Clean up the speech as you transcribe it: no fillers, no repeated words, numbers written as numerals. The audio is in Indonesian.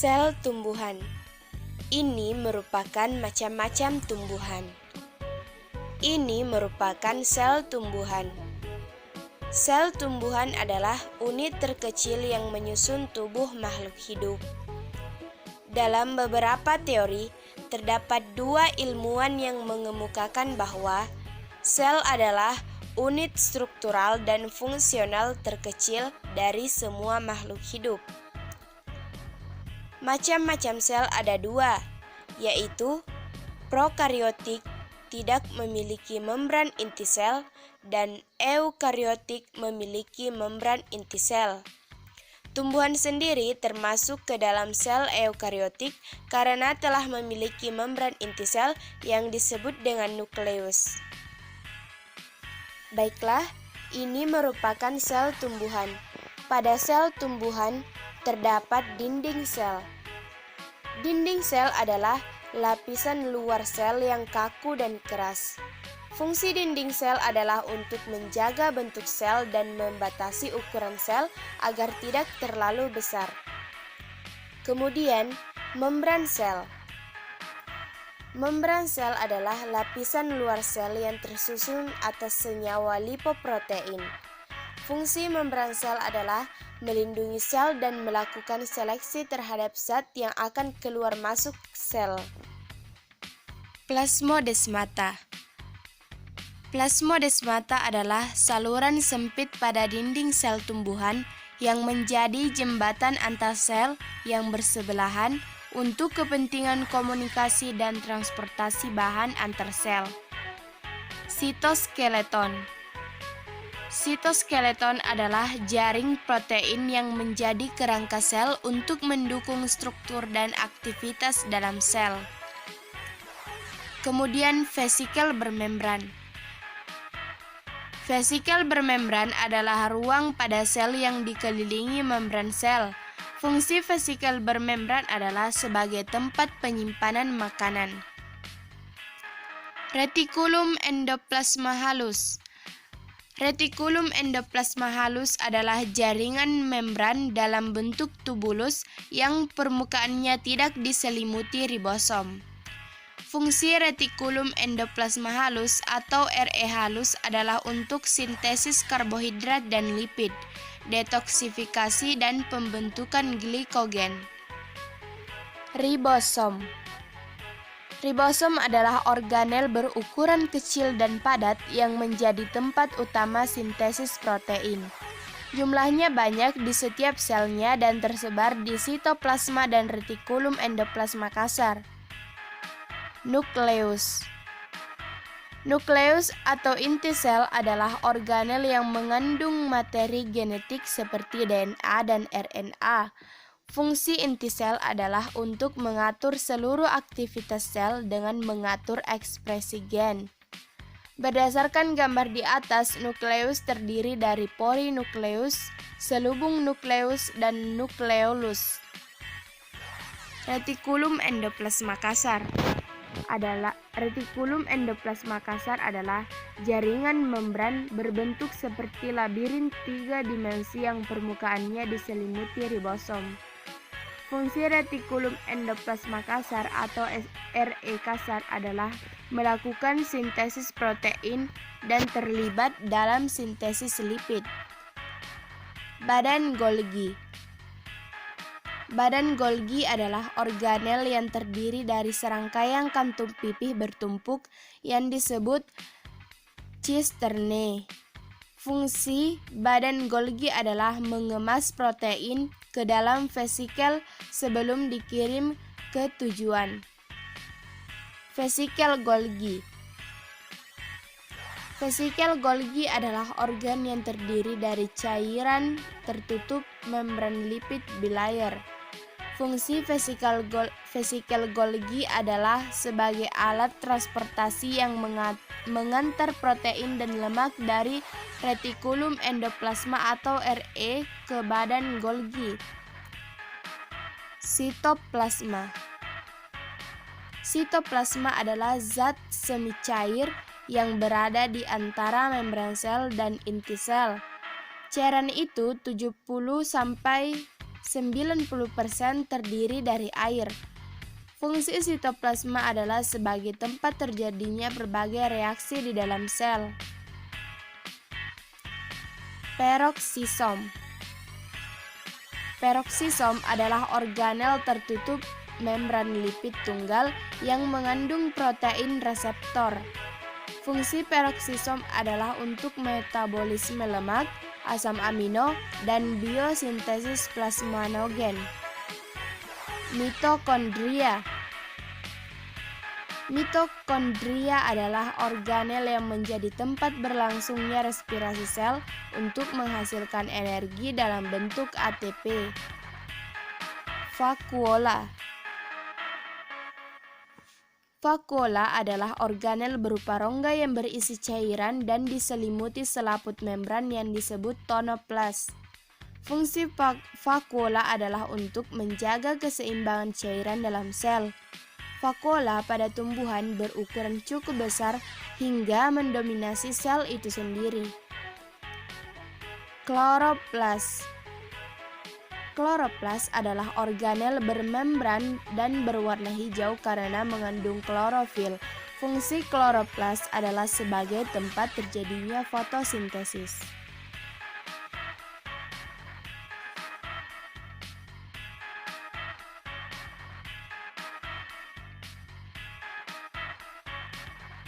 Sel tumbuhan. Ini merupakan macam-macam tumbuhan. Ini merupakan sel tumbuhan. Sel tumbuhan adalah unit terkecil yang menyusun tubuh makhluk hidup. Dalam beberapa teori, terdapat dua ilmuwan yang mengemukakan bahwa sel adalah unit struktural dan fungsional terkecil dari semua makhluk hidup. Macam-macam sel ada dua, yaitu prokariotik tidak memiliki membran inti sel dan eukariotik memiliki membran inti sel. Tumbuhan sendiri termasuk ke dalam sel eukariotik karena telah memiliki membran inti sel yang disebut dengan nukleus. Baiklah, ini merupakan sel tumbuhan. Pada sel tumbuhan terdapat dinding sel. Dinding sel adalah lapisan luar sel yang kaku dan keras. Fungsi dinding sel adalah untuk menjaga bentuk sel dan membatasi ukuran sel agar tidak terlalu besar. Kemudian, membran sel. Membran sel adalah lapisan luar sel yang tersusun atas senyawa lipoprotein. Fungsi membran sel adalah melindungi sel dan melakukan seleksi terhadap zat yang akan keluar masuk sel. Plasmodesmata. Plasmodesmata adalah saluran sempit pada dinding sel tumbuhan yang menjadi jembatan antar sel yang bersebelahan untuk kepentingan komunikasi dan transportasi bahan antar sel. Sitoskeleton. Sitoskeleton adalah jaring protein yang menjadi kerangka sel untuk mendukung struktur dan aktivitas dalam sel. Kemudian vesikel bermembran. Vesikel bermembran adalah ruang pada sel yang dikelilingi membran sel. Fungsi vesikel bermembran adalah sebagai tempat penyimpanan makanan. Retikulum endoplasma halus. Retikulum endoplasma halus adalah jaringan membran dalam bentuk tubulus yang permukaannya tidak diselimuti ribosom. Fungsi retikulum endoplasma halus atau RE halus adalah untuk sintesis karbohidrat dan lipid, detoksifikasi dan pembentukan glikogen. Ribosom. Ribosom adalah organel berukuran kecil dan padat yang menjadi tempat utama sintesis protein. Jumlahnya banyak di setiap selnya dan tersebar di sitoplasma dan retikulum endoplasma kasar. Nukleus. Nukleus atau inti sel adalah organel yang mengandung materi genetik seperti DNA dan RNA. Fungsi inti sel adalah untuk mengatur seluruh aktivitas sel dengan mengatur ekspresi gen. Berdasarkan gambar di atas, nukleus terdiri dari polinukleus, selubung nukleus, dan nukleolus. Retikulum endoplasma kasar adalah jaringan membran berbentuk seperti labirin 3 dimensi yang permukaannya diselimuti ribosom. Fungsi retikulum endoplasma kasar atau RE kasar adalah melakukan sintesis protein dan terlibat dalam sintesis lipid. Badan Golgi. Badan Golgi adalah organel yang terdiri dari serangkaian kantung pipih bertumpuk yang disebut cisterne. Fungsi badan Golgi adalah mengemas protein ke dalam vesikel sebelum dikirim ke tujuan. Vesikel Golgi. Vesikel Golgi adalah organ yang terdiri dari cairan tertutup membran lipid bilayer. Fungsi vesikel Golgi adalah sebagai alat transportasi yang mengantar protein dan lemak dari retikulum endoplasma atau RE ke badan Golgi. Sitoplasma. Sitoplasma adalah zat semi cair yang berada di antara membran sel dan inti sel. Cairan itu 70 sampai 90% terdiri dari air. Fungsi sitoplasma adalah sebagai tempat terjadinya berbagai reaksi di dalam sel. Peroksisom. Peroksisom adalah organel tertutup membran lipid tunggal yang mengandung protein reseptor. Fungsi peroksisom adalah untuk metabolisme lemak, asam amino, dan biosintesis plasminogen. Mitokondria. Mitokondria adalah organel yang menjadi tempat berlangsungnya respirasi sel untuk menghasilkan energi dalam bentuk ATP. Vakuola. Vakuola adalah organel berupa rongga yang berisi cairan dan diselimuti selaput membran yang disebut tonoplas. Fungsi vakuola adalah untuk menjaga keseimbangan cairan dalam sel. Vakuola pada tumbuhan berukuran cukup besar hingga mendominasi sel itu sendiri. Kloroplas. Kloroplas adalah organel bermembran dan berwarna hijau karena mengandung klorofil. Fungsi kloroplas adalah sebagai tempat terjadinya fotosintesis.